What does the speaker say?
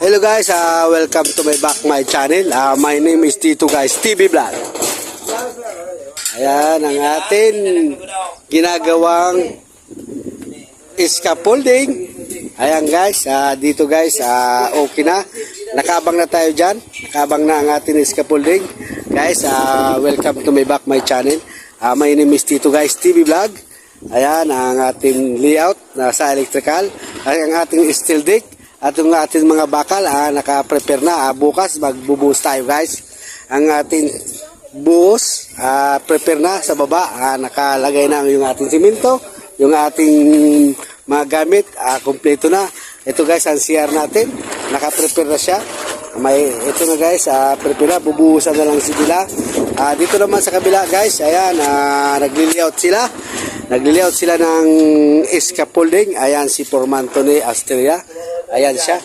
Hello guys, welcome to my channel. My name is Tito guys, TV Vlog. Ayan ang atin ginagawang scaffolding. Ayan guys, dito guys, okay na. Nakabang na tayo dyan. Nakabang na ang ating scaffolding. Guys, welcome to my channel. My name is Tito guys, TV Vlog. Ayan ang ating layout sa electrical. Ayan ang ating steel deck. At yung ating mga bakal, naka-prepare na. Bukas, magbubuhos tayo guys. Ang ating buhos, prepare na sa baba. Nakalagay na yung ating simento. Yung ating mga gamit, kompleto na. Ito guys, ang CR natin. Naka-prepare na siya. Ito na guys, prepare na. Bubuhusan na lang sila. Dito naman sa kabila guys, ayan, nagli-layout sila. Nagli-layout sila ng scaffolding. Ayan si Forman Tony Asteria. Ayan siya.